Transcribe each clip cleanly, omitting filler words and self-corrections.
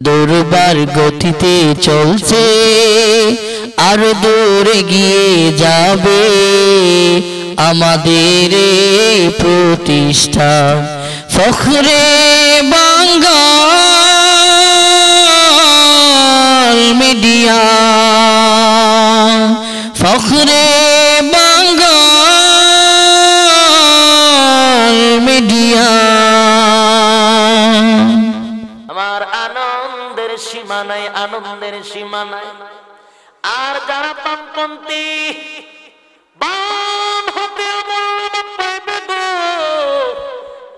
দুর্বার গতিতে চলছে আর দূরে গিয়ে যাবে আমাদের এই প্রতিষ্ঠান ফখরে বাঙ্গাল মিডিয়া ফখরে বাঙ্গাল মিডিয়া। আমার আনন্দের সীমা নাই, আনন্দের সীমা নাই। আর যারা বামপন্থী বাম হাতে আমলনামা পাইবে গো,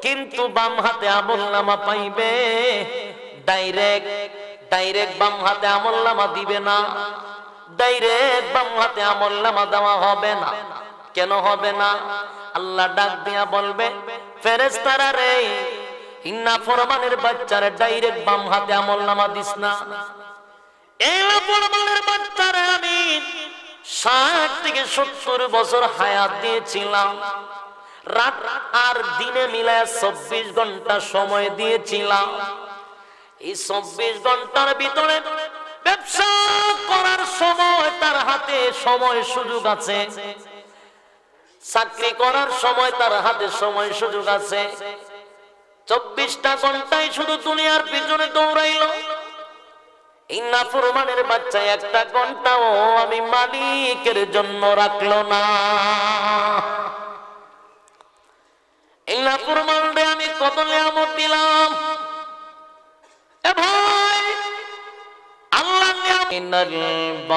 কিন্তু বাম হাতে আমলনামা পাইবে ডাইরেক্ট বাম হাতে আমলনামা দিবে না, ডাইরেক্ট বাম হাতে আমলনামা দেওয়া হবে না। কেন হবে না? আল্লাহ ডাক দিয়া বলবে, ফেরেশতারা রে, ইন্না ফরমানের বাচ্চারা ডাইরেক্ট বাম হাতে আমলনামা দিস না। এই ফরমানের বাচ্চারা আমি 60 থেকে 70 বছর হায়াত দিয়েছিলাম, রাত আর দিনে মিলায় 24 ঘন্টা সময় দিয়েছিলাম। এই 24 ঘন্টার ভিতরে ব্যবসা করার সময় তার হাতে সময় সুযোগ আছে, চাকরি করার সময় তার হাতে সময় সুযোগ আছে। 24টা ঘন্টায় শুধু দুনিয়ার পিছনে দৌড়াইলো। এই নাফরমানের বাচ্চা 1টা ঘন্টাও আমি মালিকের জন্য রাখলো না। এই নাফরমানরে আমি কত নিয়ামত দিলাম এ ভাই, আল্লাহ নিয়ামত। ইন্নাল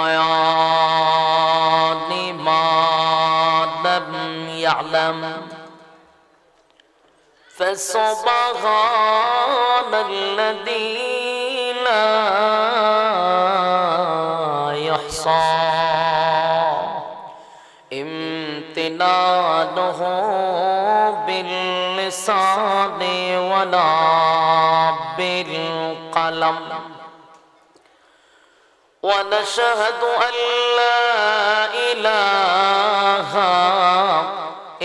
বায়ানি মা লাম ইয়ালাম فسبحان الذي لا يحصى امتنانه باللسان ولا بالقلم ونشهد أن لا إله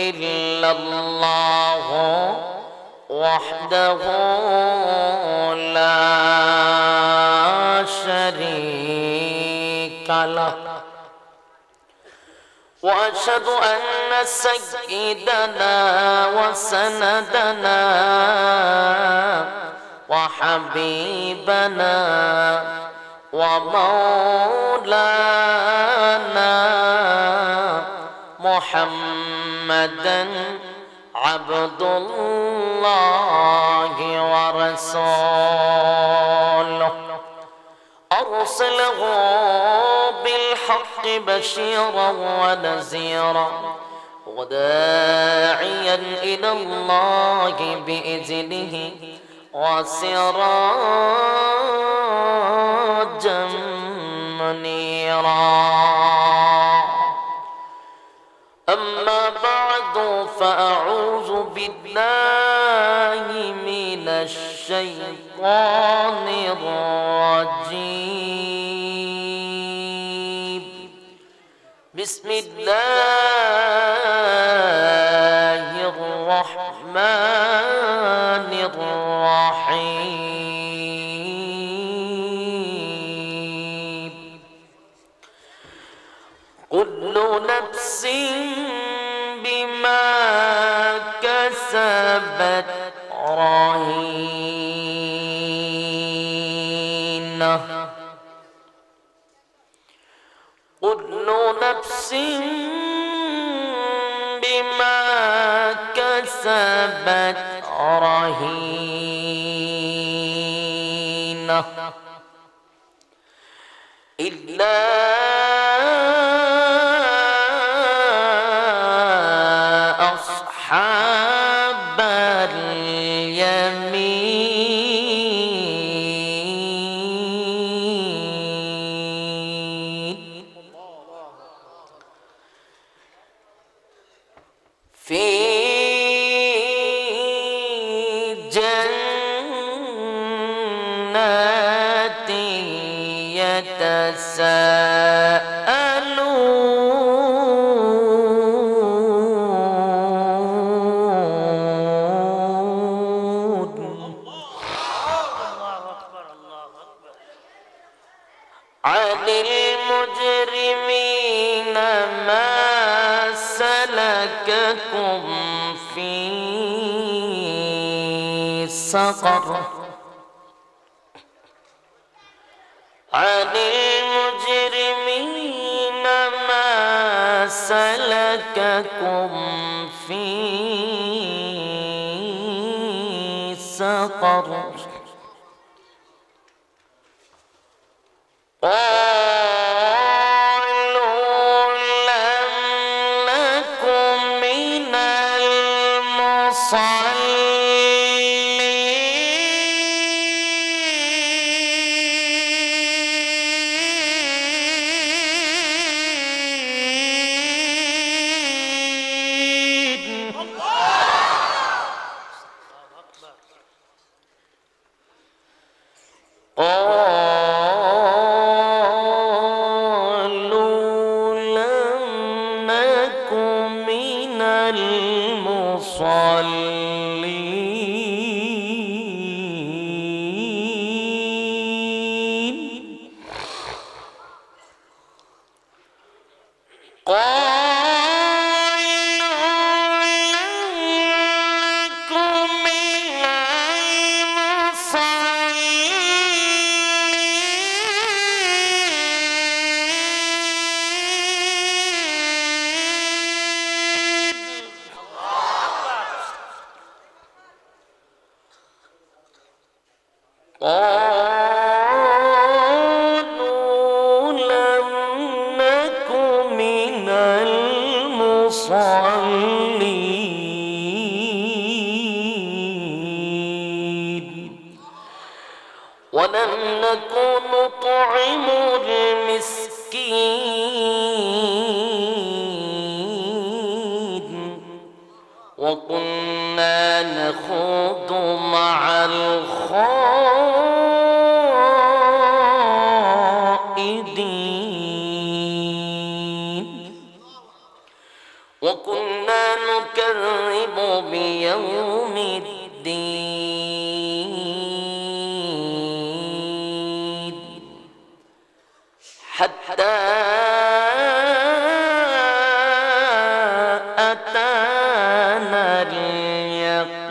إلا الله وحده لا شريك له وأشهد أن سيدنا وسندنا وحبيبنا ومولانا محمدا عبد الله ورسوله أرسله بالحق بشيرا ونذيرا وداعيا إلى الله بإذنه وسراجا منيرا. أما بعد فأعوذ بالله من الشيطان الرجيم. بسم الله الرحمن الرحيم. كل نفس بما كسبت رهينة. كل نفس بما كسبت رهينة إلا أصحاب اليمين في جنات يتساءلون عن المجرمين ما سلككم في سقر عن المجرمين ما سلككم في سقر قالوا لم نكن من المصلين قالوا لم نك من المصلين ولم نكن نطعم المسكين وكنا نخوض مع الخائضين وكنا نكذب بيوم الدين حتى أتانا اليقين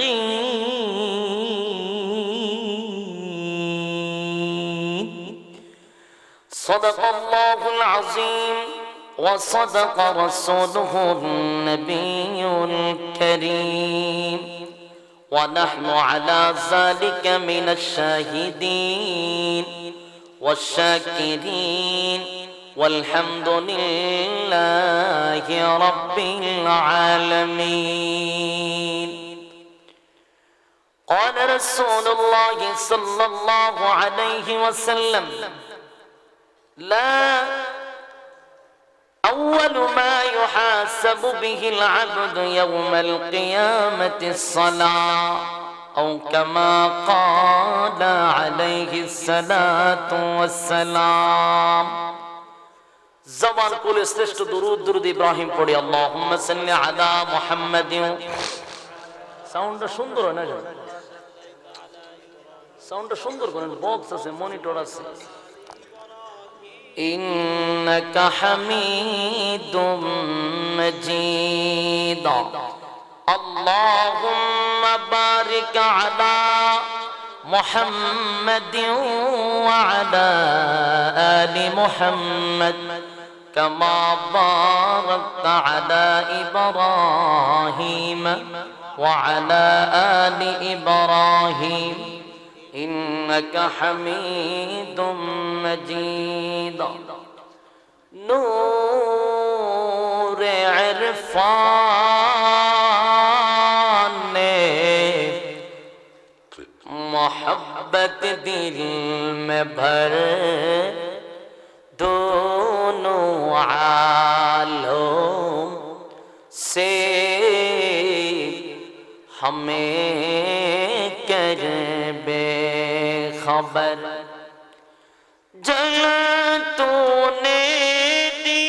صدق الله العظيم وصدق رسوله النبي الكريم ونحن على ذلك من الشاهدين والشاكرين والحمد لله رب العالمين قال رسول الله صلى الله عليه وسلم لا أول ما يحاسب به العبد يوم القيامة الصلاة أو كما قال عليه الصلاة والسلام زبان كل استشت درود إبراهيم قولي اللهم صل على محمد সাউন্ড সুন্দর না সাউন্ড সুন্দর করেন বক্স আছে মনিটর আছে إنك حميد مجيد اللهم بارك على محمد وعلى آل محمد كما باركت على إبراهيم وعلى آل إبراهيم إنك حميد مجيد نور عرفان محبت دل میں بھر دونوں عالم سے ہمیں کر بے خبر جلا تو نے دی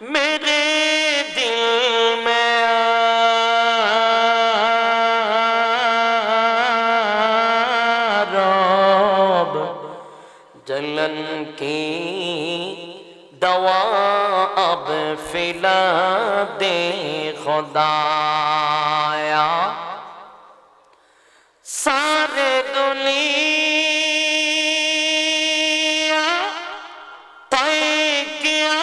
میرے دل अब फिला दे खुदाया सारे दुनिया तय किया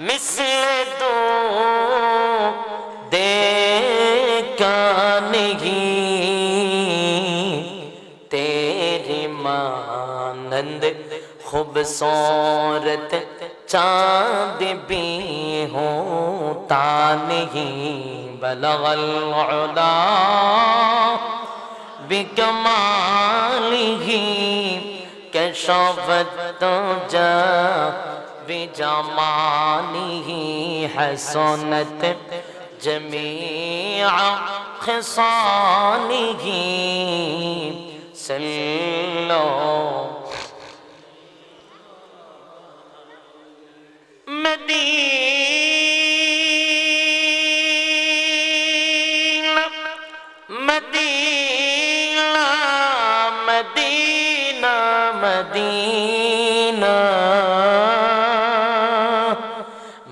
मिसले दो देखा नहीं तेरी मानंद खूबसूरत चांद भी होता नहीं बलगल उला बिकमालिही कशफत तुजा बिजमालिही हसनत जमीअ खिसालिही सल्लो मदीना मदीना मदीना मदीना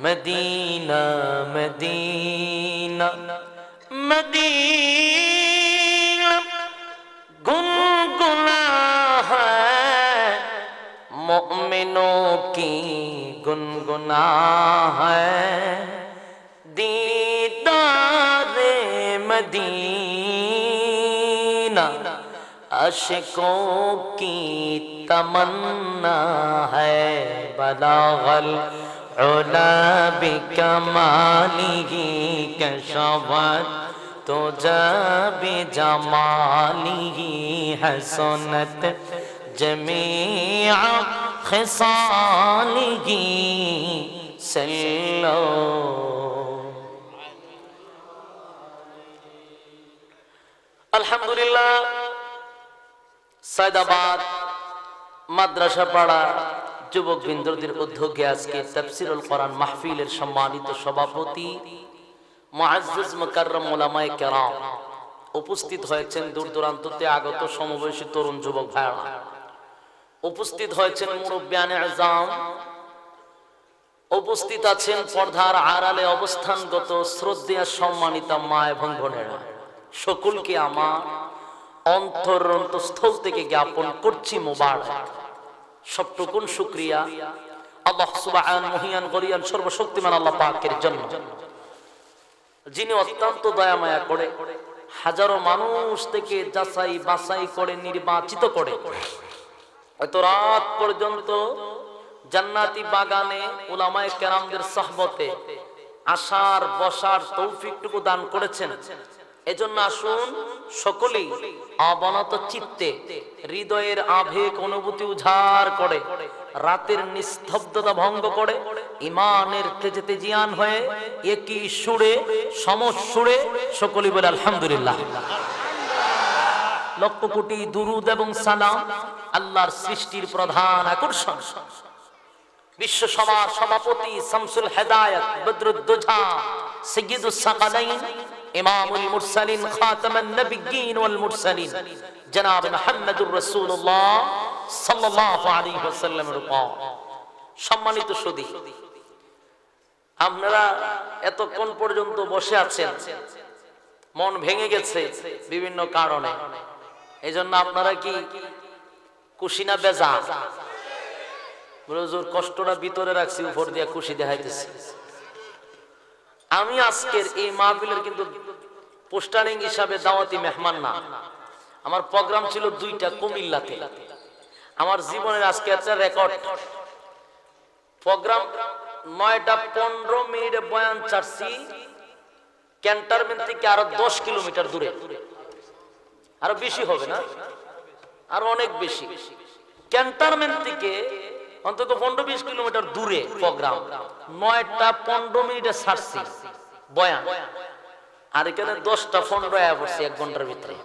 मदीना मदीना मदीना गुनगुना है मोमिनों की गुनगुना है दीदारे मदीना आशिकों की तमन्ना है बलागल उला बिकमालिही कशफत तुजा बिजमालिही हसनत जमीअ खिसालिही सल्लो अल्हम्दुलिल्लाह सैदाबाद মাদ্রাসা পাড়া যুবক বৃন্দদের উদ্যোগে আজকে তাফসীরুল কোরআন মাহফিলের সম্মানিত সভাপতি মুআজ্জিজ মুকাররম উলামায়ে কেরাম উপস্থিত হয়েছেন, দূর দূরান্ততে আগত সমবয়সী তরুণ যুবক ভাইরা উপস্থিত হয়েছেন, মুরব্বিয়ানে আযম উপস্থিত আছেন, পর্দার আড়ালে অবস্থানগত শ্রদ্ধেয় সম্মানিত মা এবং বোনেরা, সকলকে আমার অন্তরস্থল থেকে জ্ঞাপন করছি মোবারক। সবটুকুন শুকরিয়া আল্লাহ সুবহানাহু মহিয়ান গরিয়ান সর্বশক্তিমান আল্লাহ পাকের জন্য, যিনি অত্যন্ত দয়া মায়া করে হাজারো মানুষ থেকে যাচাই বাছাই করে নির্বাচিত করে এত রাত পর্যন্ত জান্নাতি বাগানে উলামায়ে কেরামদের সুহবতে আসার বসার তৌফিকটুকু দান করেছেন। এজন্য আসুন সকলেই অবনত চিত্তে হৃদয়ের আবেগ অনুভূতি উজাড় করে রাতের নিস্তব্ধতা ভঙ্গ করে ঈমানের তেজে তেজিয়ান হয়ে একই সুরে সমসুরে সকলেই বলে আলহামদুলিল্লাহ। লক্ষ কোটি দুরুদ এবং সালাম আল্লাহর সৃষ্টির প্রধান আকর্ষণ বিশ্ব সভার সভাপতি শামসুল হেদায়েত বদরুদ্দোজা সাইয়্যিদুস সাকালাইন ইমামুল মুরসালিন খাতামান নবিয়্যিন ওয়াল মুরসালিন জনাব মুহাম্মদুর রাসূলুল্লাহ সাল্লাল্লাহু আলাইহি ওয়াসাল্লামের উপর। সম্মানিত সুধী, আপনারা এতক্ষণ পর্যন্ত বসে আছেন, মন ভেঙে গেছে বিভিন্ন কারণে, এজন্য আপনারা কি খুশি না বেজার? হুজুর কষ্টটা ভিতরে রাখছি, উপর দিয়ে খুশি দেখাইতেছি। আমি আজকের এই মাহফিলের কিন্তু পোস্টারিং হিসাবে দাওয়াতি মেহমান না, আমার প্রোগ্রাম ছিল দুইটা কুমিল্লাতে। আমার জীবনের আজকে একটা রেকর্ড প্রোগ্রাম, 9টা 15 মিনিটে বয়ান চাচ্ছি ক্যান্টনমেন্ট থেকে আরো 10 কিলোমিটার দূরে, আরো বেশি হবে না, আরো অনেক বেশি। ক্যান্টনমেন্ট থেকে অন্তত 15-20 কিলোমিটার দূরে প্রোগ্রাম, 9টা 15 মিনিটে ছাড়ছি বয়ান, আর এখানে 10টা 15 আয়া পড়ছে 1 ঘন্টার ভিতরে।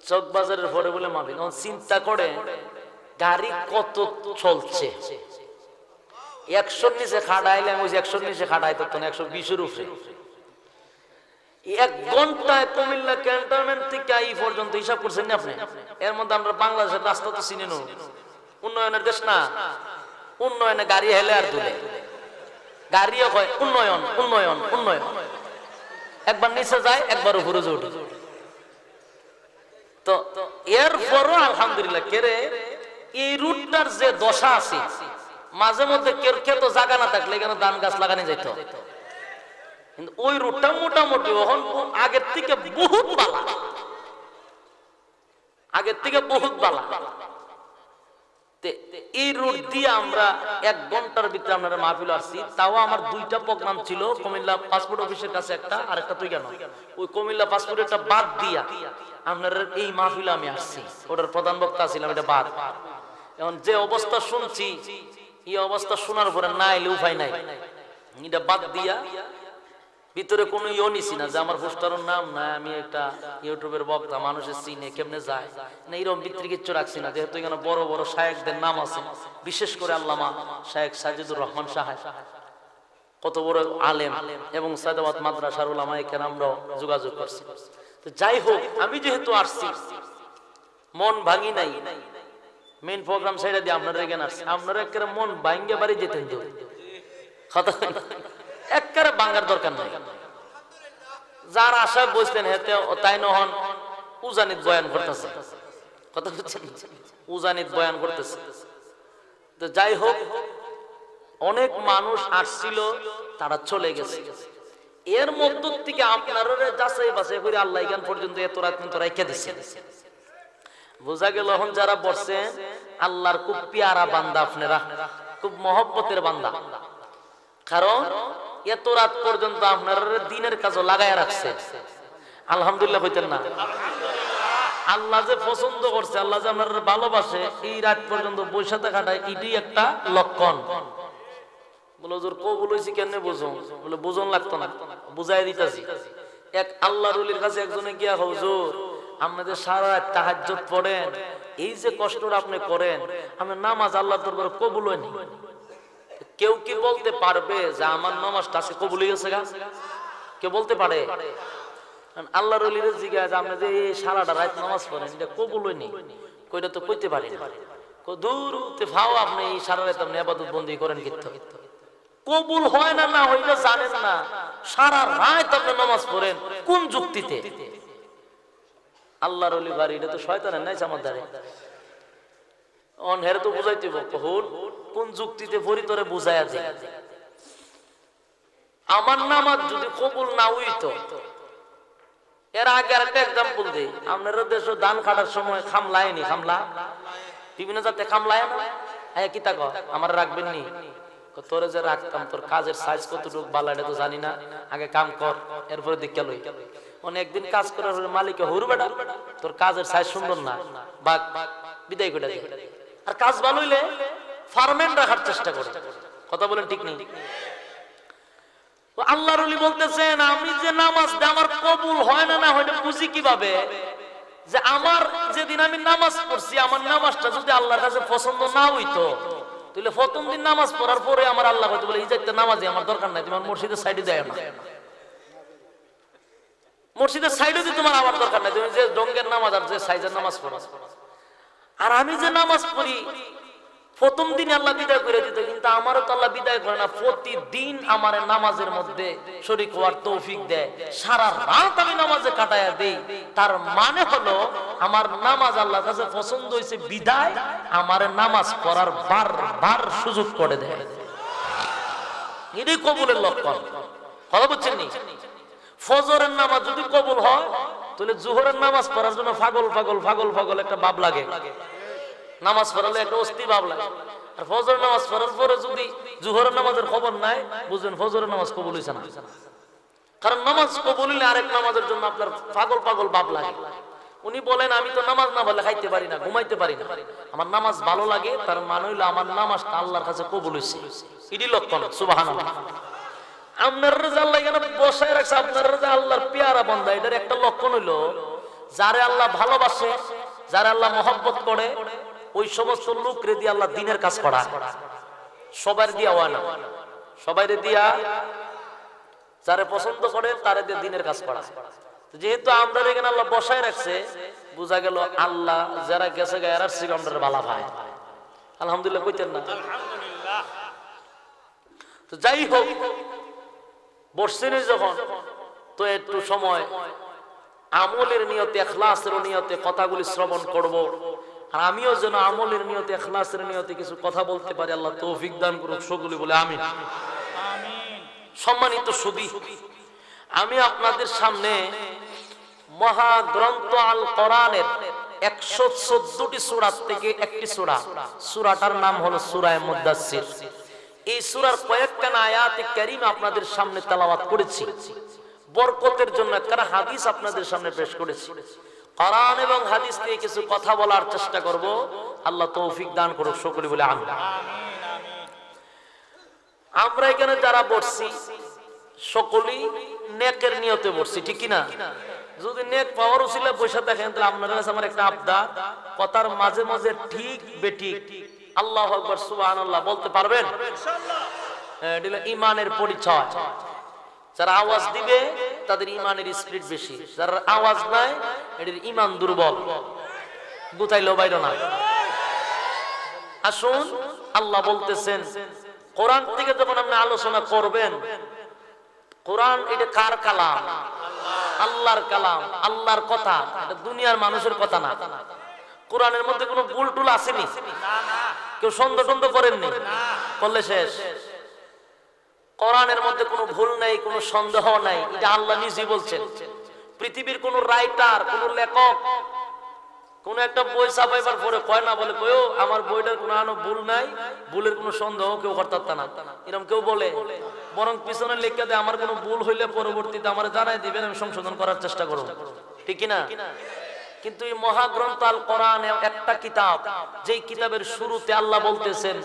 চকবাজারের পরে বলে মাহফিল, চিন্তা করে গাড়ি কত চলছে। 100 নিচে খাটাইলে আমি 100 নিচে খাটাইতো 120-এর উপরে, 1 ঘন্টায় কুমিল্লা ক্যান্টনমেন্ট থেকে এই পর্যন্ত হিসাব করছেন না আপনি? এর মধ্যে আমরা বাংলাদেশের রাস্তা তো চিনি না, উন্নয়নের দেশ না, উন্নয়নে গাড়ি হেলে আর দুলে, গাড়িও কয় উন্নয়ন উন্নয়ন উন্নয়ন, একবার নিচে যায় একবার উপরে ওঠে। তো এরপরও আলহামদুলিল্লাহ কেরে এই রুটটার যে দশা আছে, মাঝে মধ্যে কেউ তো জায়গা না থাকলে এখানে ধান গাছ লাগানো যেত, কিন্তু ওই রুটটা মোটামুটি আগের থেকে বহুত বালা, আগের থেকে বহুত বালা। এই রুট দিয়ে আমরা 1 ঘন্টার ভিতরে আপনারা মাহফিল আসছি। তাও আমার 2টা প্রোগ্রাম ছিল, কুমিল্লা পাসপোর্ট অফিসের কাছে একটা, আর একটা তুই কেন ওই কুমিল্লা পাসপোর্টটা বাদ দিয়া আপনার এই মাহফিল আমি আসছি, ওটার প্রধান বক্তা ছিলাম, এটা বাদ। এখন যে অবস্থা শুনছি, এই অবস্থা শোনার পরে না এলে উপায় নাই, এটা বাদ দিয়া ভিতরে কোনো ইয়ে নিছি না যে আমার পোস্টারের নাম না, আমি একটা ইউটিউবের বক্তা, মানুষের চিনে কেমনে যায় না, এরকম ভিতরে কিচ্ছু রাখছি না। যেহেতু এখানে বড় বড় শায়েখদের নাম আছে, বিশেষ করে আল্লামা শায়েখ সাজিদুর রহমান সাহেব, কত বড় আলেম, এবং সায়দাবাদ মাদ্রাসার উলামায়ে কেরামরাও যোগাযোগ করছি। তো যাই হোক, আমি যেহেতু আসছি মন ভাঙি নাই, মেইন প্রোগ্রাম ছেড়ে দিয়ে আপনারা এখানে আসছি, আপনারা একেবারে মন ভাঙ্গে বাড়ি যেতেন তো কথা একেবারে ভাঙ্গার দরকার নাই। যার আশা বুঝতেন হেতে তাই নহন উজানিত বয়ান করতেছে, কথা বুঝছেন, উজানিত বয়ান করতেছে। তো যাই হোক, অনেক মানুষ আসছিল, তারা চলে গেছে। এর মধ্য থেকে আপনারা যাচাই বাছাই করে আল্লাহ জ্ঞান পর্যন্ত এত রাত কিন্তু রেখে দিচ্ছেন। বোঝা গেল এখন যারা বসছেন আল্লাহর খুব পেয়ারা বান্দা, আপনারা খুব মহব্বতের বান্দা, কারণ এত রাত পর্যন্ত আপনারা দিনের কাজও লাগায় রাখছে। আলহামদুলিল্লাহ হইতেন না? আল্লাহ যে পছন্দ করছে, আল্লাহ যে আপনারা ভালোবাসে, এই রাত পর্যন্ত বৈশা থাকাটা এটাই একটা লক্ষণ। বলে হুজুর কবুল হইছে কেন বুঝো? বলে বুঝন লাগতো না, বুঝাই দিতাছি। এক আল্লাহর ওলির কাছে একজনে গিয়া, হুজুর আপনি যে সারা রাত তাহাজ্জুদ পড়েন, এই যে কষ্টটা আপনি করেন, আপনার নামাজ আল্লাহর দরবারে কবুল হয়নি। কেউ কি বলতে পারবে যে আমার নামাজটা আজকে কবুল হয়ে গেছে? কেউ বলতে পারে? আল্লাহর ওলির জিজ্ঞাসা, আপনি যে সারাটা রাত নামাজ পড়েন, এটা কবুল হয়নি, কইটা তো কইতে পারি না। দূর ফাও আপনি এই সারা রাত আপনি ইবাদত বন্দী করেন, কিন্তু কবুল হয় না না হইলে জানেন না, সারা রাত আপনি নামাজ পড়েন কোন যুক্তিতে? আল্লাহর ওলি বাড়ি, এটা তো শয়তানের নাই চামাদারে, অনহের তো বুঝাইতে বহুল কোন যুক্তিতে পরিতরে বুঝাইয়া যায়। আমার নামাজ যদি কবুল না হইতো, এর আগে আরেকটা এক্সাম্পল দেই, আপনারা দেশে ধান কাটার সময় খামলায়নি, খামলা বিভিন্ন জাতে খামলায় না, কি তা আমার রাখবেন নি? তোরে যে রাখতাম, তোর কাজের সাইজ কতটুকু ভালো এটা তো জানি না, আগে কাম কর এরপরে দেখে লই। অনেকদিন কাজ করার মালিক হুর বেটা তোর কাজের সাইজ সুন্দর না, বাঘ বিদায় করে দেয়। আর কাজ ভালো হইলে ফার্মেন্ট রাখার চেষ্টা করে, কথা বলেন ঠিক নেই? আল্লাহর ওলি বলতেছেন, আমি যে নামাজ দেই আমার কবুল হয় না, না হয়তো বুঝি কিভাবে? যে আমার যেদিন আমি নামাজ পড়ছি, আমার নামাজটা যদি আল্লাহর কাছে পছন্দ না হইতো, তাহলে প্রথম দিন নামাজ পড়ার পরে আমার আল্লাহ হয়তো বলে, এই যে নামাজে আমার দরকার নাই, তোমার মসজিদের সাইডে যায় না, মসজিদের সাইডে দিয়ে তোমার আমার দরকার নাই, তুমি যে ডঙ্গের নামাজ আর যে সাইজের নামাজ পড়ো। আর আমি যে নামাজ পড়ি প্রথম দিন আল্লাহ বিদায় করে দিত, কিন্তু আমারও তো আল্লাহ বিদায় করে না, প্রতিদিন আমার নামাজের মধ্যে শরীক হওয়ার তৌফিক দেয়, সারা রাত আমি নামাজে কাটায়া দেই। তার মানে হলো আমার নামাজ আল্লাহর কাছে পছন্দ হয়েছে বিদায় আমার নামাজ পড়ার বারবার সুযোগ করে দেয়। এটাই কবুলের লক্ষণ, কথা বুঝছেন নি? ফজরের নামাজ যদি কবুল হয়, তাহলে জোহরের নামাজ পড়ার জন্য পাগল পাগল পাগল পাগল একটা ভাব লাগে, নামাজ পড়ালে একটা অস্থির ভাব লাগে। আর ফজর নামাজ পড়ার পরে যদি জোহরের নামাজের খবর নাই, বুঝবেন ফজরের নামাজ কবুল হইছে না। কারণ নামাজ কবুল হইলে আরেক নামাজের জন্য আপনার পাগল পাগল ভাব লাগে। উনি বলেন, আমি তো নামাজ না বলে খাইতে পারি না, ঘুমাইতে পারি না, আমার নামাজ ভালো লাগে, তার মানে হইলো আমার নামাজটা আল্লাহর কাছে কবুল হইছে। এটি লক্ষণ। সুবহানাল্লাহ। আপনার আল্লাহ এখানে বসায় রাখছে, আপনার আল্লাহর পেয়ারা বান্দা, এটার একটা লক্ষণ হইলো যারে আল্লাহ ভালোবাসে, যারে আল্লাহ মহব্বত করে, ওই সমস্ত লোকরে দিয়ে আল্লাহ দিনের কাজ করা। সবার দিয়া হয় না, সবাই দিয়া যারে পছন্দ করে তারে দিয়ে দিনের কাজ করা। যেহেতু আমরা এখানে আল্লাহ বসায় রাখছে, বোঝা গেল আল্লাহ যারা গেছে গায়ের সিগন্ডের বালা ভাই, আলহামদুলিল্লাহ কইতেন না? তো যাই হোক, বসছেন যখন, তো একটু সময় আমলের নিয়তে, ইখলাসের নিয়তে কথাগুলি শ্রবণ করব, আর আমিও যেন আমলের নিয়তে, ইখলাসের নিয়তে কিছু কথা বলতে পারি। আল্লাহ তৌফিক দান করুক, সকলে বলে আমিন। সম্মানিত সুধী, আমি আপনাদের সামনে মহাগ্রন্থ আল কোরআনের 114টি সূরা থেকে একটি সূরা, সূরাটার নাম হলো সূরা মুদাসসির। এই সূরার কয়েকখানা আয়াতে কারীমা আপনাদের সামনে তেলাওয়াত করেছি। বরকতের জন্য একটা হাদিস আপনাদের সামনে পেশ করেছি। কোরআন এবং হাদিস নিয়ে কিছু কথা বলার চেষ্টা করব। আল্লাহ তৌফিক দান করুক, সকলে বলে আমিন। আমরা এখানে যারা বসছি সকলেই নেকের নিয়তে বসছি, ঠিক কি না? যদি নেক পাওয়ার উসিলা বসে দেখেন, তাহলে আপনার কাছে আমার একটা আবদার, কথার মাঝে মাঝে ঠিক বেঠিক আল্লাহু আকবার সুবহানাল্লাহ বলতে পারবেন? ইনশাআল্লাহ। এটা ঈমানের পরিচয়। যারা আওয়াজ দিবে তাদের ঈমানের স্পিরিট বেশি, যারা আওয়াজ নাই এদের ঈমান দুর্বল, গুতাইলো বাইরো না। আসুন, আল্লাহ বলতেছেন, কোরআন থেকে যখন আপনি আলোচনা করবেন, কোরআন এটা কার কালাম? আল্লাহর কালাম, আল্লাহর কথা, এটা দুনিয়ার মানুষের কথা না। কোরআনের মধ্যে কোনো ভুল টুল আসেনি, কেউ সন্দেহ টন্দেহ করেননি, করলে শেষ। কোরআনের মধ্যে কোনো ভুল নাই, কোনো সন্দেহ নাই, এটা আল্লাহ নিজেই বলছেন। পৃথিবীর কোন রাইটার, কোন লেখক কোন একটা বই ছাপাইবার পরে কয় না, বলে কয়ও আমার বইটার কোনো ভুল নাই, ভুলের কোনো সন্দেহ কেউ করতে না, এরকম কেউ বলে? বরং পিছনে লিখে দেয়, আমার কোনো ভুল হইলে পরবর্তীতে আমার জানাই দিবেন, আমি সংশোধন করার চেষ্টা করব, ঠিক কি না? কিন্তু এই মহাগ্রন্থ আল কোরআন একটা কিতাব, যেই কিতাবের শুরুতে আল্লাহ বলতেছেন,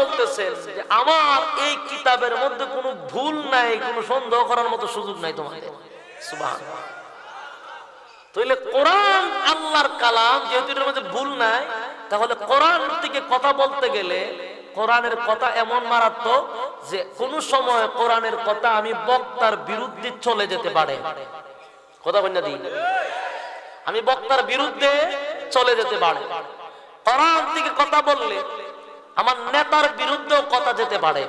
বলতেছেন যে আমার এই কিতাবের মধ্যে কোনো ভুল নাই, কোনো সন্দেহ করার মতো সুযোগ নাই তোমাদের। সুবহানাল্লাহ। তাহলে কোরআন আল্লাহর কালাম, যেহেতু এর মধ্যে ভুল নাই, তাহলে কোরআন থেকে কথা বলতে গেলে কোরআনের কথা এমন মারাত্মক যে কোন সময় কোরআনের কথা আমি বক্তার বিরুদ্ধে চলে যেতে পারে। কথা বল না দি, আমি বক্তার বিরুদ্ধে চলে যেতে পারে। কোরআন থেকে কথা বললে আমার নেতার বিরুদ্ধেও কথা যেতে পারে।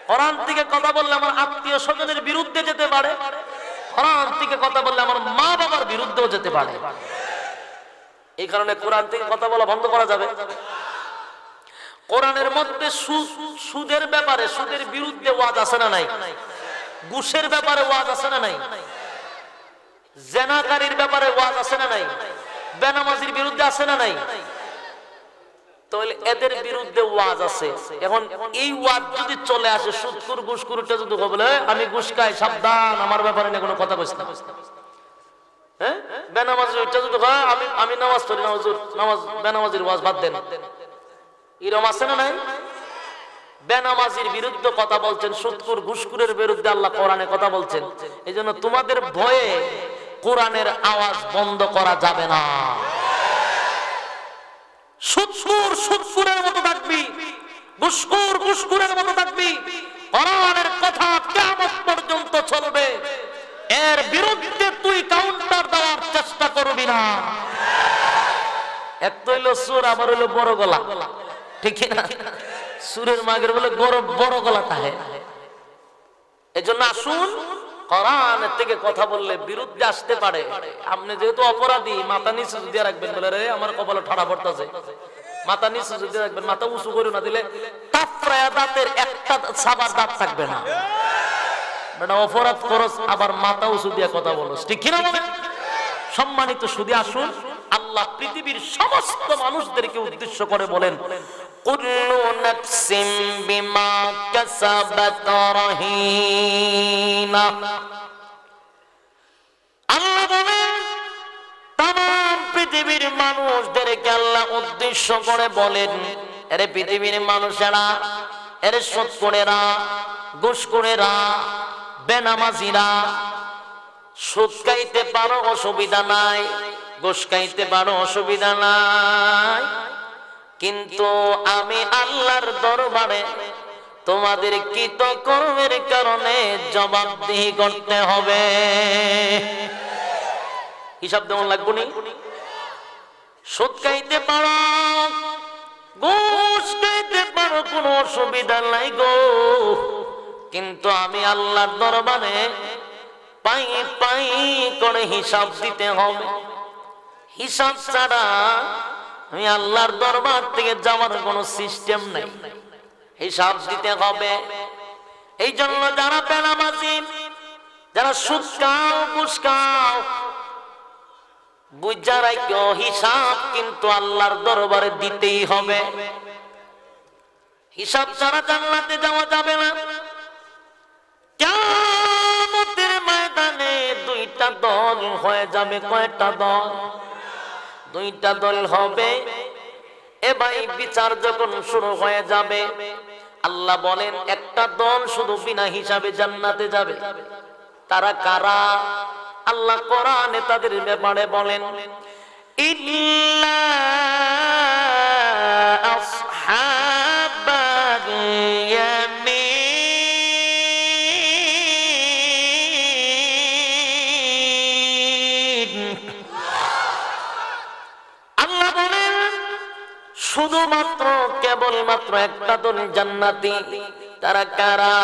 কোরআন থেকে কথা বললে আমার আত্মীয় স্বজনের বিরুদ্ধে যেতে পারে। কোরআন থেকে কথা বললে আমার মা বাবার বিরুদ্ধেও যেতে পারে। এই কারণে কোরআন থেকে কথা বলা বন্ধ করা যাবে। কোরআনের মধ্যে সুদের ব্যাপারে, সুদের বিরুদ্ধে ওয়াজ আছে না নাই? ঘুষের ব্যাপারে ওয়াজ আছে না নাই? জেনাকারীর ব্যাপারে ওয়াজ আছে না নাই? বেনামাজির বিরুদ্ধে আছে না নাই? তাহলে এদের বিরুদ্ধে ওয়াজ আছে। এখন এই ওয়াজ যদি চলে আসে, সুদখোর ঘুষখোরটা যদি বলে আমি ঘুষ খাই, সাবধান, আমার ব্যাপারে না কোনো কথা কইছ না, হ্যাঁ? বেনামাজির ওইটা যদি আমি নামাজ পড়ি না হুজুর, নামাজ বেনামাজির ওয়াজ বাদ দেন, এরকম আছে না নাই? বেনামাজির বিরুদ্ধে কথা বলছেন, সুদখোর ঘুষখোরের বিরুদ্ধে আল্লাহ কোরআনে কথা বলছেন। এইজন্য তোমাদের ভয়ে কোরআনের আওয়াজ বন্ধ করা যাবে না। সুদখোর সুদখোরের মতো থাকবি, ঘুষখোর ঘুষখোরের মতো থাকবি। কোরআনের কথা কিয়ামত পর্যন্ত চলবে, এর বিরুদ্ধে তুই কাউন্টার দেওয়ার চেষ্টা করবি না। এক তো হইলো সুর, আবার হইলো বড় গলা, ঠিক না? সুরের মাগের বলে বড় গলা থাকে। এজন্য আসুন, কোরআন থেকে কথা বললে বিরুদ্ধে আসতে পারে। আপনি যেহেতু অপরাধী, মাথা নিচু দিয়ে রাখবেন, বলে রে আমার কপালে ঠাড়া পড়তেছে, মাথা নিচু দিয়ে রাখবেন, মাথা উঁচু করে না দিলে তাফরায়া দাঁতের একটা সাবার দাঁত থাকবে না। বেটা অপরাধ করস, আবার মাথা উঁচু দিয়ে কথা বলস, ঠিক কিনা বলেন? সম্মানিত সুধী, আসুন, আল্লাহ পৃথিবীর সমস্ত মানুষদেরকে উদ্দেশ্য করে বলেন, কুল্লু নাফসিন বিমা কাসাবাত রহিনা। আল্লাহ বলেন তামাম পৃথিবীর মানুষদেরকে আল্লাহ উদ্দেশ্য করে বলেন, আরে পৃথিবীর মানুষেরা, আরে সুদখোরেরা, ঘুষখোরেরা, বেনামাজিরা, সুদ খাইতে পারো অসুবিধা নাই, ঘুষ খাইতে পারো অসুবিধা নাই, কিন্তু আমি আল্লাহর দরবারে তোমাদের কৃতকর্মের কারণে জবাবদিহি করতে হবে। হিসাব দেওয়া লাগবে নি? সুদ খাইতে পারো, ঘুষ খাইতে পারো, কোনো অসুবিধা নাই গো, কিন্তু আমি আল্লাহর দরবারে পাই পাই করে হিসাব দিতে হবে। হিসাব ছাড়া আমি আল্লাহর দরবার থেকে যাওয়ার কোনো সিস্টেম নাই, হিসাব দিতে হবে। এই জন্য যারা বেনামাজি, যারা সুদ খাও, ঘুষ খাও, বুঝা রাখো হিসাব কিন্তু আল্লাহর দরবারে দিতেই হবে। হিসাব ছাড়া জান্নাতে যাওয়া যাবে না। কিয়ামতের ময়দানে দুইটা দল হয়ে যাবে। কয়টা দল? দুইটা দল হবে। এ ভাই, বিচার যখন শুরু হয়ে যাবে, আল্লাহ বলেন একটা দল শুধু বিনা হিসাবে জান্নাতে যাবে। তারা কারা? আল্লাহ কোরআনে তাদের ব্যাপারে বলেন, ইল্লা আসহাবাল ইয়ামিন। আল্লাহ বলেন শুধুমাত্র কেবলমাত্র একটা দল জান্নাতি। তারা কারা?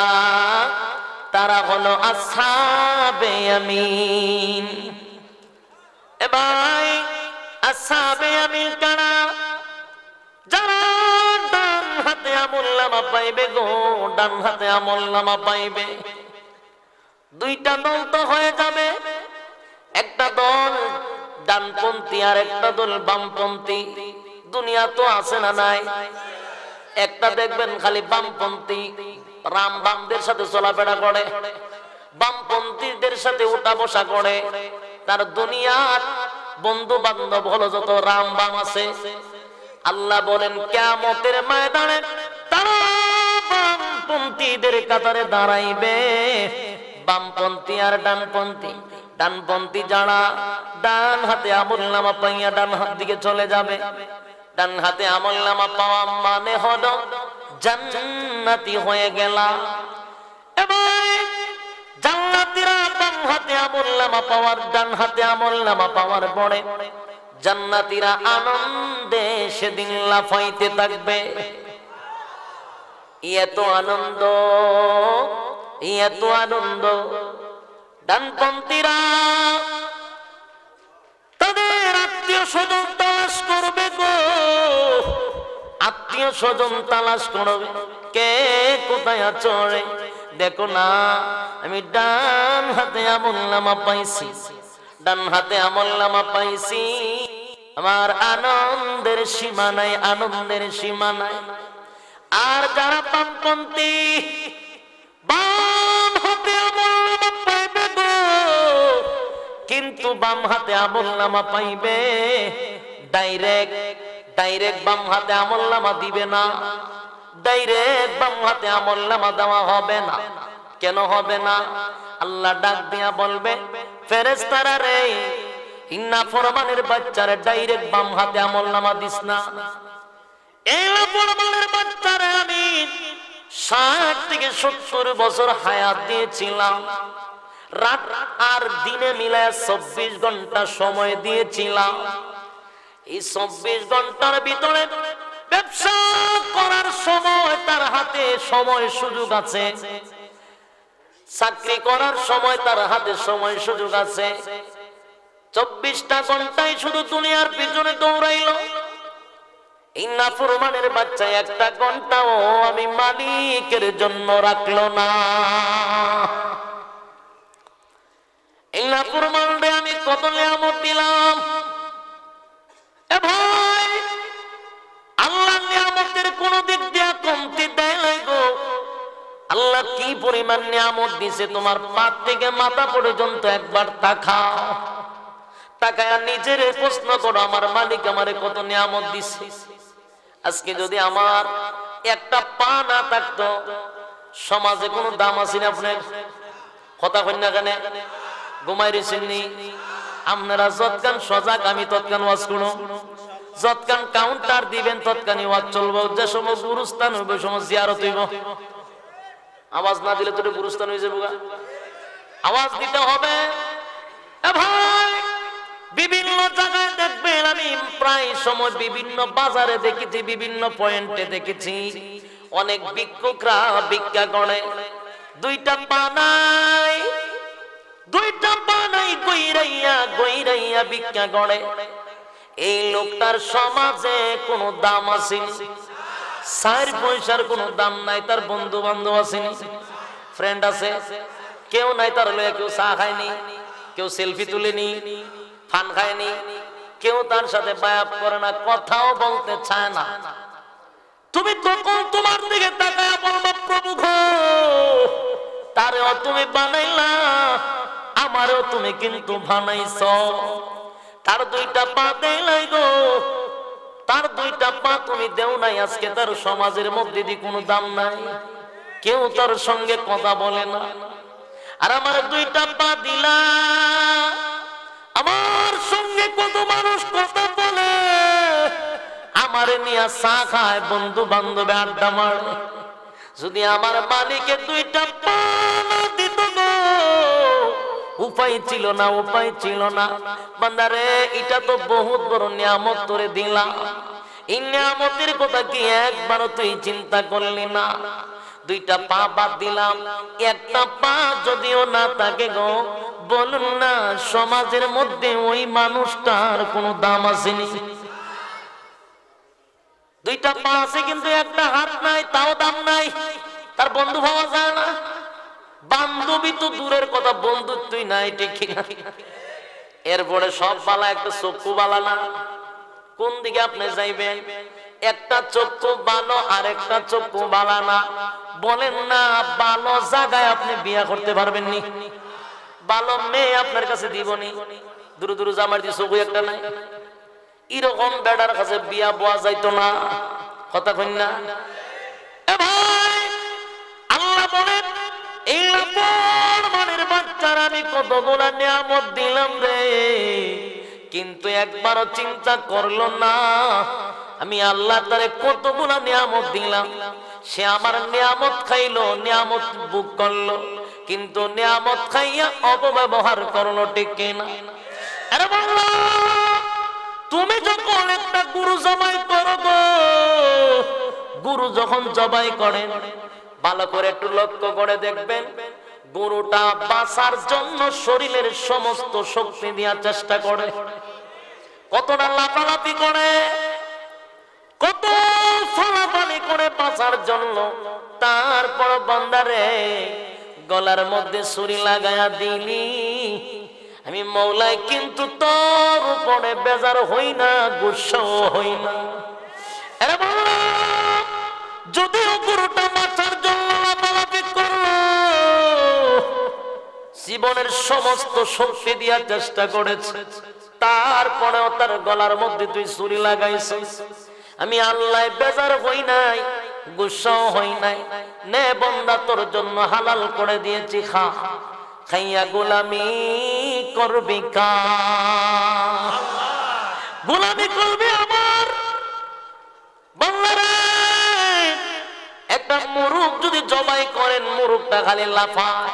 তারা হলো আসহাবে ইয়ামিন। এ ভাই, আসহাবে ইয়ামিন কারা? যারা ডান হাতে আমলনামা পাইবে গো, ডান হাতে আমলনামা পাইবে। দুইটা দল তো হয়ে যাবে, একটা দল ডানপন্থী আর একটা দল বামপন্থী। দুনিয়া তো আছে না নাই? একটা দেখবেন খালি বামপন্থী, রাম বামদের সাথে চলাফেরা করে, বামপন্থীদের সাথে উঠা বসা করে। তার দুনিয়ার বন্ধু বান্ধব হলো যত রাম বাম আছে। আল্লাহ বলেন কিয়ামতের ময়দানে তারা বামপন্থীদের কাতারে দাঁড়াইবে, বামপন্থী আর ডানপন্থী। ডানপন্থী যারা ডান হাতে আমলনামা পাইয়া ডান হাত দিকে চলে যাবে। ডান হাতে আমলনামা পাওয়া মানে হলো জান্নাতি হয়ে গেলা। এবার জান্নাতীরা বাম হাতে আমলনামা পাওয়ার, ডান হাতে আমলনামা পাওয়ার পরে জান্নাতীরা আনন্দে সেদিন লাফাইতে থাকবে। এত আনন্দ, এত আনন্দ। ডানপন্থীরা তাদের আত্মীয় স্বজন তালাশ করবে গো, আত্মীয় স্বজন তালাশ করবে, কে কোথায় আছো রে? দেখো না, আমি ডান হাতে আমলনামা পাইছি, ডান হাতে আমলনামা পাইছি। আমার আনন্দের সীমা নাই, আনন্দের সীমা নাই। আর যারা বামপন্থী, বাম হাতে আমলনামা পাইবে গো, কিন্তু বাম হাতে আমলনামা পাইবে ডাইরেক্ট বাম হাতে আমলনামা দিবে না, ডাইরেক্ট বাম হাতে আমলনামা দেওয়া হবে না। কেন হবে না? আল্লাহ ডাক দিয়া বলবে, ফেরেশতারা রে, নাফরমানের বাচ্চারে ডাইরেক্ট বাম হাতে আমলনামা দিস না। এই নাফরমানের বাচ্চারে আমি 60 থেকে 70 বছর হায়াত দিয়েছিলাম, রাত আর দিনে মিলায় 24 ঘন্টা সময় দিয়েছিলাম। এই 24 ঘন্টার ভিতরে ব্যবসা করার সময় তার হাতে সময় সুযোগ আছে, চাকরি করার সময় তার হাতে সময় সুযোগ আছে। 24টা ঘন্টায় শুধু দুনিয়ার পিছনে দৌড়াইলো। এই নাফরমানের বাচ্চা 1টা ঘন্টাও আমি মালিকের জন্য রাখলো না। এই নাফরমানরে আমি কত নিয়ামত দিলাম। এ ভাই, আল্লাহর নিয়ামতের কোন পরিমাণ নিয়ামত দিছে তোমার পা থেকে মাথা পর্যন্ত একবার তাকাও, তাকায়া নিজের প্রশ্ন করো আমার মালিক আমারে কত নিয়ামত দিছে। আজকে যদি আমার একটা পা না থাকতো সমাজে কোনো দাম আছে না? আপনার কথা কই না কেন? ঘুমাই রয়েছেননি আপনারা? যৎকান সজাগ আমি তৎকান ওয়াজ করো, যৎকান কাউন্টার দিবেন তৎকানি ওয়াজ চলবো। যে সময় গুরুস্থান হইব সময় জিয়ারত হইব। আওয়াজ না দিলে তো গুরুস্থান হয়ে যাবো। আওয়াজ দিতে হবে। ভাই বিভিন্ন জায়গায় দেখবেন, আমি প্রায় সময় বিভিন্ন বাজারে দেখেছি, বিভিন্ন পয়েন্টে দেখেছি অনেক ভিক্ষুকরা ভিক্ষা করে, দুইটা পা নাই গইরাইয়া গইরাইয়া ভিক্ষা করে। এই লোকটার সমাজে কোনো দাম আছে? 4 পয়সার কোনো দাম নাই। তার বন্ধু বান্ধব আছে, ফ্রেন্ড আছে? কেউ নাই। তার লয়ে কেউ চা খায়নি, কেউ সেলফি তুলেনি, ফান খায়নি, কেউ তার সাথে বায়াত করে না, কথাও বলতে চায় না। তুমি তখন তোমার দিকে তাকায় বলবো, প্রভু গো, তারেও তুমি বানাইলা, আমারও তুমি কিন্তু বানাইছ। তার দুইটা পা দেলাই গো, তার দুইটা পা তুমি দেও নাই। আজকে তার সমাজের মধ্যে দিয়ে কোনো দাম নাই, কেউ তার সঙ্গে কথা বলে না। আর আমার দুইটা পা দিলা, আমার সঙ্গে কত মানুষ কথা বলে, আমারে নিয়ে চা খায়, বন্ধু বান্ধবে আড্ডা মারে। যদি আমার মালিকে দুইটা পা না দিত গো, উপায় ছিল না, উপায় ছিল না। বান্দারে এটা তো বহুত বড় নিয়ামত তোরে দিলাম, এই নিয়ামতের কথা কি একবারও তুই চিন্তা করলি না? দুইটা পা বাদ দিলাম, একটা পা যদিও না থাকে গো, বলুন না সমাজের মধ্যে ওই মানুষটার কোনো দাম আসেনি? দুইটা পা আছে কিন্তু একটা হাত নাই, তাও দাম নাই। তার বন্ধু পাওয়া যায় না, বান্ধবী তো দূরের কথা, বন্ধুত্বই নাই, ঠিক না? এরপরে সব বালা একটা চক্ষু বালা না। কোন দিকে আপনি যাইবেন? একটা চক্ষু ভালো আর একটা চক্ষু বালা না। বলেন না ভালো জায়গায় আপনি বিয়া করতে পারবেন নি? ভালো মেয়ে আপনার কাছে দিবনি? দূর দূর জামার দিয়ে চক্ষু একটা নাই, এরকম বেড়ার কাছে বিয়া বয়া যাইতো না। কথা কই না? আল্লাহ বলেন, এই মনের বাচ্চারা আমি কতগুলা নিয়ামত দিলাম রে, কিন্তু একবারও চিন্তা করলো না আমি আল্লাহ তারে কতগুলা নিয়ামত দিলাম। সে আমার নিয়ামত খাইলো, নিয়ামত ভোগ করলো, কিন্তু নিয়ামত খাইয়া অপব্যবহার করলো, ঠিক কিনা? আরে বাংলা, তুমি যখন একটা গরু জবাই করো গো, গরু যখন জবাই করেন ভালো করে একটু লক্ষ্য করে দেখবেন, গরুটা বাঁচার জন্য শরীরের সমস্ত শক্তি দেওয়ার চেষ্টা করে, কতটা লাফালাফি করে, কত ফলাফলি করে বাঁচার জন্য। তারপর বান্দারে গলার মধ্যে ছুরি লাগায়া দিলি, আমি মওলাই কিন্তু তোর উপরে বেজার হই না, গুসাও হই না। আরে বাবা, যদিও গরুটা বাঁচার জন্য লাফালাফি করলো, জীবনের সমস্ত শক্তি দেওয়ার চেষ্টা করেছে, তারপরেও তার গলার মধ্যে তুই ছুরি লাগাইছিস। আমি আল্লাহ বেজার হই নাই, গুসাও হই নাই। নে বান্দা, তোর জন্য হালাল করে দিয়েছি, খা, খাইয়া গোলামি করবি, কা গোলামি করবি আমার বাংলারে। একটা মুরুগ যদি জবাই করেন, মুরুগটা খালি লাফায়,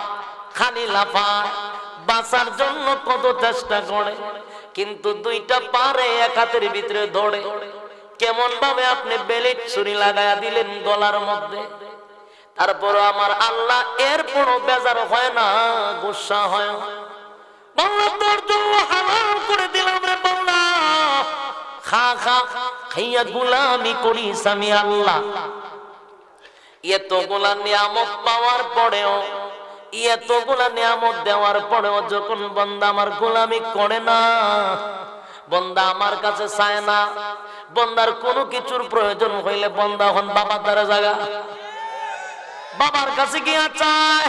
খালি লাফায়, বাঁচার জন্য কত চেষ্টা করে, কিন্তু দুইটা পারে এক হাতের ভিতরে ধরে। কেমন ভাবে আপনি বেলিট ছুরি লাগায়া দিলেন গলার মধ্যে, তারপর আমার আল্লাহ এরপরও বেজার হয় না, গুসা হয়। বাংলা তোর জন্য হালাল করে দিলাম রে বাংলা, খা খা, খাইয়া গোলামি করিস আমি আল্লাহ। এতগুলা নিয়ামত পাওয়ার পরেও, এতগুলা নিয়ামত দেওয়ার পরেও যখন বান্দা আমার গোলামি করে না, বান্দা আমার কাছে চায় না, বান্দার কোনো কিছুর প্রয়োজন হইলে বান্দা হন বাবার দ্বারা জায়গা। বাবার কাছে গিয়া চায়,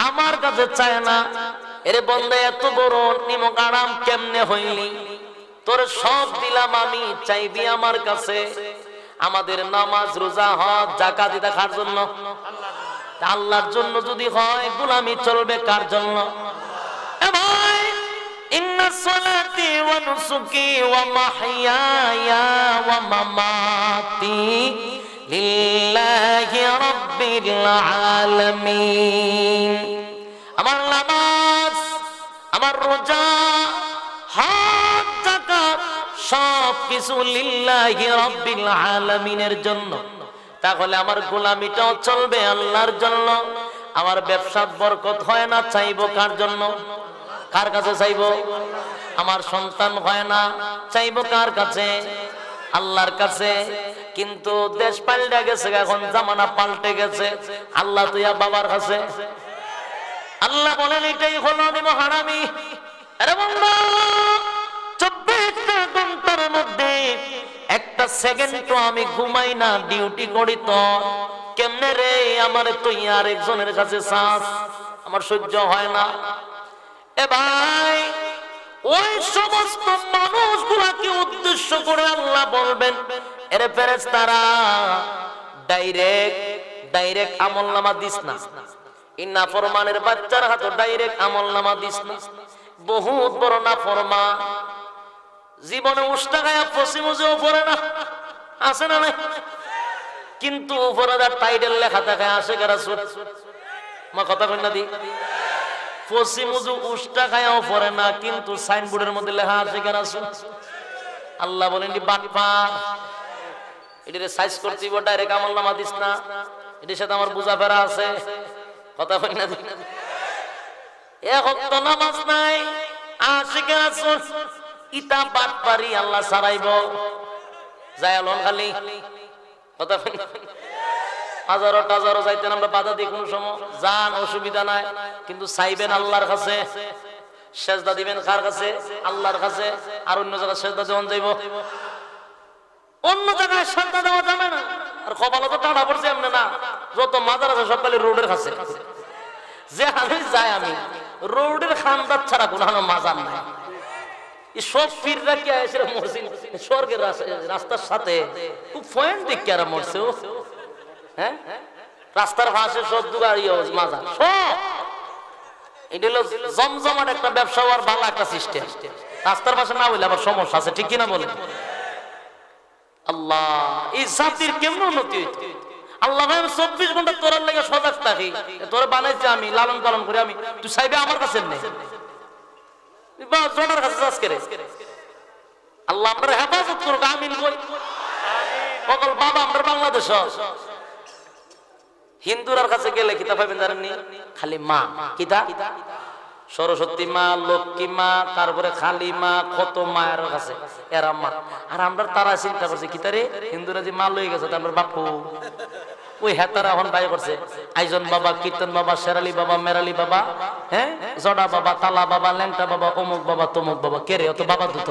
আমার কাছে চায় না। এরে বন্ধে এত বড় নিমক আরাম কেমনে হইলি? তোর সব দিলাম আমি, চাইবি আমার কাছে? আমাদের নামাজ রোজা হজ যাকাত দেখার জন্য, আল্লাহর জন্য যদি হয় গোলামি চলবে কার জন্য? এ ভাই, ইন্না সলাতি ওয়া নুসুকি ওয়া মাহইয়ায়া ওয়া মামাতি লিল্লাহি রাব্বিল আলামিন। আমার নামাজ, আমার রোজা, হজ, যাকাত সব কিছু লিল্লাহি রাব্বিল আলামিনের জন্য। তাহলে আমার গোলামিটাও চলবে আল্লাহর জন্য। আমার ব্যবসার বরকত হয় না, চাইবো কার জন্য? কার কাছে চাইবো? আমার সন্তান হয় না, চাইবো কার কাছে? আল্লাহর কাছে। কিন্তু দেশ পাল্টে গেছে, এখন জামানা পাল্টে গেছে, আল্লাহ তো ইয়া বাবার কাছে। আল্লাহ বলেন এটাই হলো হারামি। আরে বন্ধু, 24টা ঘন্টার মধ্যে একটা সেকেন্ড তো আমি ঘুমাই না, ডিউটি করি। তো কেমনে রে আমার তুই আর একজনের কাছে চাস? আমার সহ্য হয় না। এ ভাই, ওই সমস্ত মানুষগুলাকে উদ্দেশ্য করে আল্লাহ বলবেন, এরে ফেরেশতারা ডাইরেক্ট আমলনামা দিস না। ইন্না ফরমানের বাচ্চার হাতে ডাইরেক্ট আমলনামা দিস না। বহুত বড় না ফরমা, জীবনে উষ্টা গায়া পশ্চিমে উপরে না, আছে না নাই? কিন্তু উপরে টাইটেল লেখা থাকে আশিক রাসূল। মা কথা কই না দি, পশ্চিমে উষ্টা গায়াও পড়ে না, কিন্তু সাইনবোর্ডের মধ্যে লেখা আশিক রাসূল। আল্লাহ বলেন বাটপার, এটারে সাইজ করতে হবে, ডাইরেক্ট আমলনামা দিস না। এটার সাথে আমার বুঝা ফেরা আছে, কথা কই না দি। এক ওয়াক্ত নামাজ নাই, আশিক রাসূল, ইতা বাটপারি আল্লাহ ছাড়াইব যায় লন খালি, কথা কই না। হাজারো যাইতেন আমরা বাধা দিই, কোন সময় জান অসুবিধা নাই, কিন্তু চাইবেন আল্লাহর কাছে। সেজদা দিবেন কার কাছে? আল্লাহর কাছে। আর অন্য জায়গায় সেজদা দেওয়া যাইব? অন্য জায়গায় সেজদা দেওয়া যাবে না। আর কপালে তো টানা পড়ছে এমনি না, যত মাজার আছে সব খালি রোডের কাছে। যে আমি যাই, আমি রোডের খান্দার ছাড়া কোনো মাজার নাই। সব পীররা কি আছে মসজিদ স্বর্গের রাস্তার সাথে খুব পয়েন্ট দিক কেরা মরছে। হ্যাঁ, রাস্তার পাশে সব দুগাড়ি মাজার সব। এটা হলো জমজমাট একটা ব্যবসা হওয়ার ভালো একটা সিস্টেম। রাস্তার পাশে না হইলে আবার সমস্যা আছে, ঠিক কিনা বলেন? আল্লাহ, এই জাতির কেমন উন্নতি হইতো? আল্লাহ 24 ঘন্টা তোর লাগে সজাগ থাকি। তোর বানাইছে আমি, লালন পালন করি আমি, তুই চাইবে আমার কাছে নেই, জোনার কাছে চাষ করে। আল্লাহ আমরা হেফাজত করুক, আমিন কই। সকল বাবা আমরা বাংলাদেশ হিন্দুরার কাছে গেলে কিতা পাবেন জানেননি? খালি মা, কিতা সরস্বতী মা, লক্ষ্মী মা, তারপরে খালি মা, কত মায়ের কাছে এরা মা। আর আমরা তারা চিন্তা করছি কিতারে হিন্দুরা যে মা লয়ে গেছে, তারপর বাপু ওই হেতারা এখন বাই করছে আইজন বাবা, কীর্তন বাবা, শেরালি বাবা, মেরালি বাবা, হ্যাঁ, জডা বাবা, তালা বাবা, ল্যাংটা বাবা, অমুক বাবা, তমুক বাবা। কে রে অত বাবা দুত?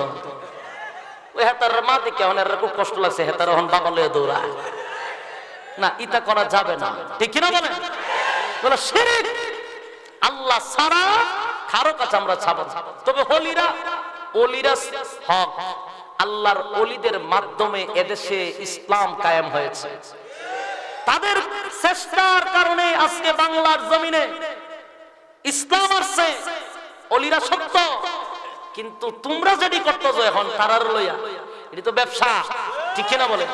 ওই হেতার মা দেখে এখন এর খুব কষ্ট লাগছে, হেতার এখন বাবা লয়ে দৌড়ায় না। ইতা করা যাবে না, ঠিক কিনা বলেন? বলে শিরক, আল্লাহ ছাড়া কারো কাছে আমরা ছাবো। তবে ওলিরা হক, আল্লাহর ওলিদের মাধ্যমে এদেশে ইসলাম কায়েম হয়েছে। তাদের চেষ্টার কারণে আজকে বাংলার জমিনে ইসলাম আসছে। ওলিরা সত্য, কিন্তু তোমরা যেটি করতেছো এখন তারার লইয়া, এটি তো ব্যবসা, ঠিক কিনা বলে?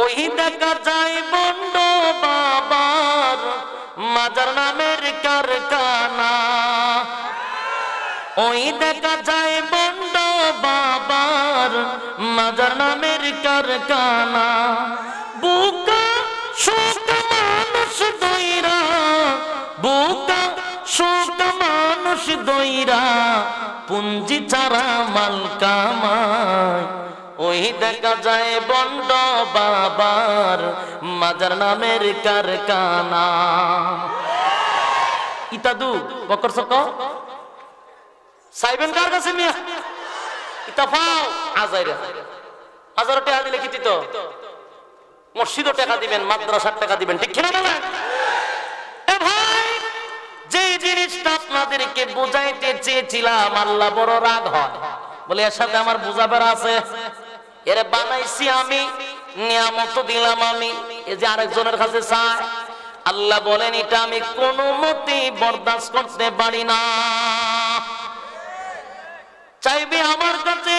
ওই দেখা যায় বন্ড বাবার মাজার নামের কারখানা, ওই দেখা যায় বন্ড বাবার মাজার নামের কারখানা। বুকা শোক মানুষ দইরা, বুকা শোক মানুষ দইরা, পুঞ্জি ছাড়া মাল কামায়। ওই দেখা যায় বন্ড বাবার মাজার নামের কারখানা। ইতাদু বকর সক সাইবেন কার কাছে মিয়া? ইতাফাও আজাইরা 1000 টাকা দিলে কি দিত? মসজিদও টাকা দিবেন, মাদ্রাসার টাকা দিবেন, ঠিক কিনা বলেন? এ ভাই, যে জিনিসটা আপনাদেরকে বুঝাইতে চেয়েছিলাম, আল্লাহ বড় রাগ হয়, বলে এর সাথে আমার বুঝাবার আছে, এর বানাইছি আমি, নিয়ামত দিলাম আমি, এই যে আরেকজনের কাছে চায়, আল্লাহ বলেন এটা আমি কোনো মতেই বরদাস্ত করতে পারি না। চাইবে আমার কাছে,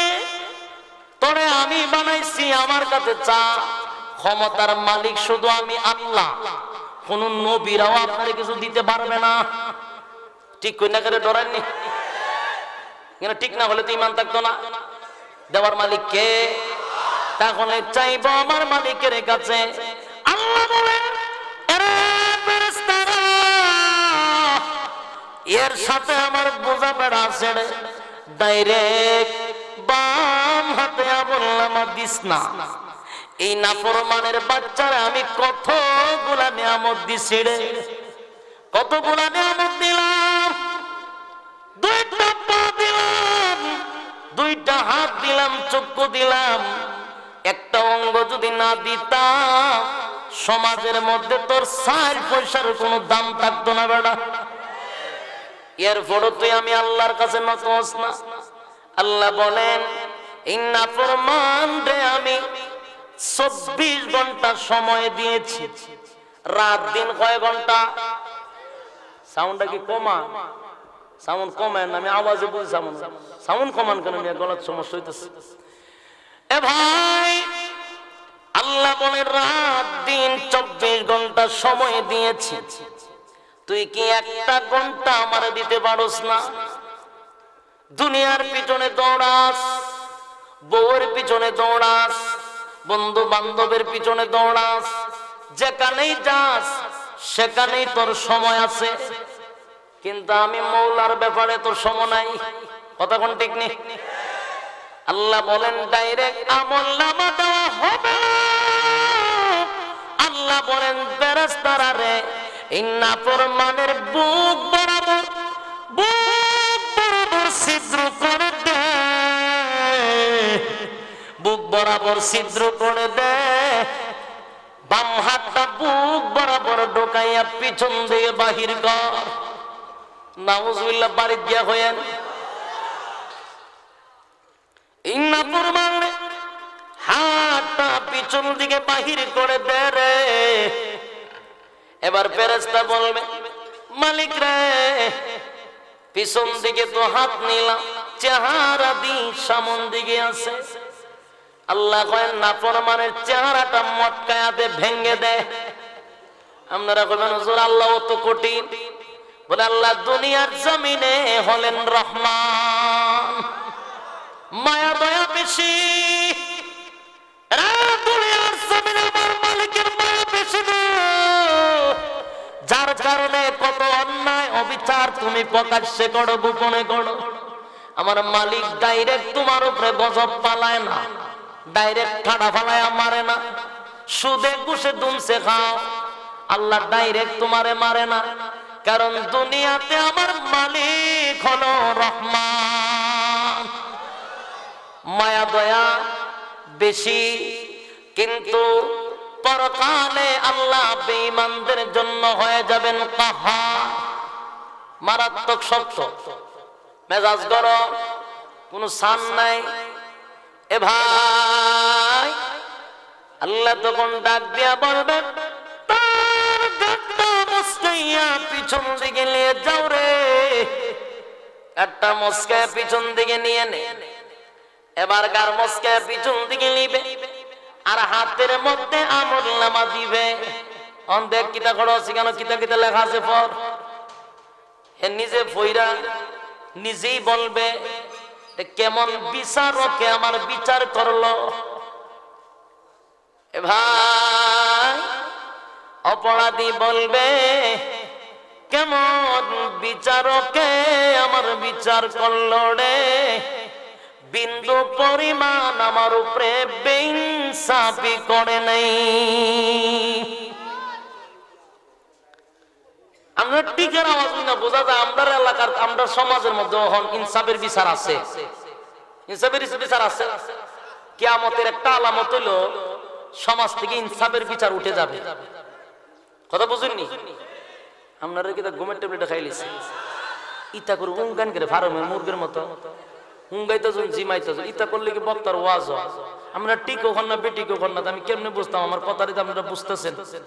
তোরে আমি বানাইছি, আমার কাছে চা, ক্ষমতার মালিক শুধু আমি আল্লাহ, কোন নবীরাও আপনারে কিছু দিতে পারবে না। ঠিক কই না করে ডরাননি? ঠিক না হলে তো ইমান থাকতো না। দেওয়ার মালিক কে? তাহলে চাইবো আমার মালিকের কাছে। আল্লাহ বলেন এর সাথে আমার বোঝা বেড়া ছেড়ে ডাইরেক্ট বাম হাতে বললাম দিস না। এই নাফরমানের বাচ্চারা আমি কতগুলা নিয়ামত দিছি রে, কতগুলা নিয়ামত দিলাম, দুইটা পা দিলাম, দুইটা হাত দিলাম, চক্ষু দিলাম, একটা অঙ্গ যদি না দিতাম সমাজের মধ্যে তোর 4 পয়সার কোনো দাম থাকতো না বেটা। এরপরও তুই আমি আল্লাহর কাছে নত হস না। আল্লাহ বলেন ইন্না ফরমান রে আমি 24 ঘন্টা সময় দিয়েছি, রাত দিন কয় ঘন্টা? সাউন্ডটা কি কমা? সাউন্ড কমেন, আমি আওয়াজে বুঝি সাউন্ড কমান কেন? গলার সমস্যা হইতেছে। এ ভাই, আল্লাহ বলে রাত দিন 24 ঘন্টা সময় দিয়েছি, তুই কি একটা ঘন্টা আমারে দিতে পারোস না? দুনিয়ার পিছনে দৌড়াস, বউয়ের পিছনে দৌড়াস, বন্ধু বান্ধবের পিছনে দৌড়াস, যেখানেই যাস সেখানেই তোর সময় আছে, কিন্তু আমি মৌলার ব্যাপারে তোর সময় নাই। কথা কোন ঠিক নেই? আল্লাহ বলেন ডাইরেক্ট আমলনামা দেওয়া হবে। আল্লাহ বলেন ফেরেশতারা রে ইন্না ফরমানের বুক বরাবর ছিদ্র করে দে, বুক বরাবর ছিদ্র করে দে, বাম হাতটা বুক বরাবর ঢোকাইয়া পিছন দিয়ে বাহির কর। নাউজুবিল্লাহ, বাড়ি দিয়া হয়েন। ইন্না ফরমান হাতটা পিছন দিকে বাহির করে দে রে। এবার ফেরেশতা বলবে মালিক রে পিছন দিকে তো হাত নিলাম, চেহারা দি সামন দিকে আছে। আল্লাহ কয়েন না ফরমানের চেহারাটা মটকায়া দে, ভেঙ্গে দে। আপনারা কইবেন হুজুর আল্লাহ তো কঠিন। বলে আল্লাহ দুনিয়ার জমিনে হলেন রহমান, মায়া দয়া বেশি। দুনিয়ার জমিনে আমার মালিকের মায়া বেশি, যার কারণে কত অন্যায় অবিচার তুমি প্রকাশ্যে করো, গোপনে করো। আমার মালিক ডাইরেক্ট তোমার উপরে গজব পালায় না, ডাইরেক্ট ঠাডা ফালায় মারে না। সুদে ঘুষে দুমছে খাও, আল্লাহ ডাইরেক্ট তোমারে মারে না, কারণ দুনিয়াতে আমার মালিক হলো রহমান, মায়া দয়া বেশি। কিন্তু পরকালে আল্লাহ বেঈমানদের জন্য হয়ে যাবেন কাহার, মারাত্মক শক্ত, মেজাজ গরম, কোনো সান নাই। এ ভাই, আল্লাহ তখন ডাক দিয়া বলবেন তার গাট্টা মুসকাইয়া পিছন দিকে নিয়ে যাও রে, গাট্টা মুসকায় পিছন দিকে নিয়ে নে। এবার গার মুসকায় পিছন দিকে নিবে, আর হাতের মধ্যে আমলনামা দিবে। দেখ কিতা করো, কেন কিতা কিতা লেখা আছে পর। এ নিজে ফইরা নিজেই বলবে কেমন বিচারকে আমার বিচার করলো। এ ভাই, অপরাধী বলবে কেমন বিচারকে আমার বিচার করলো রে, বিন্দু পরিমাণ আমার উপরে বেইনসাফি করে নাই। আমরা টিকের আওয়াজ না বোঝা যায় আমরা এলাকার, আমরা সমাজের মধ্যে ইনসাফের বিচার আছে, ইনসাফের বিচার আছে। কিয়ামতের একটা আলামত হলো সমাজ থেকে ইনসাফের বিচার উঠে যাবে। কথা বুঝুননি? আপনারা কি ঘুমের ট্যাবলেট খাইলিছে ইতা করে উঙ্গান করে ফার্মের মুরগের মতো উঙ্গাইতে জিমাইতে ইতা করলে কি বক্তার ওয়াজ হয়? আমরা টিকো খান না বেটিকো খান না, আমি কেমনে বুঝতাম? আমার কথাটা আপনারা বুঝতেছেন?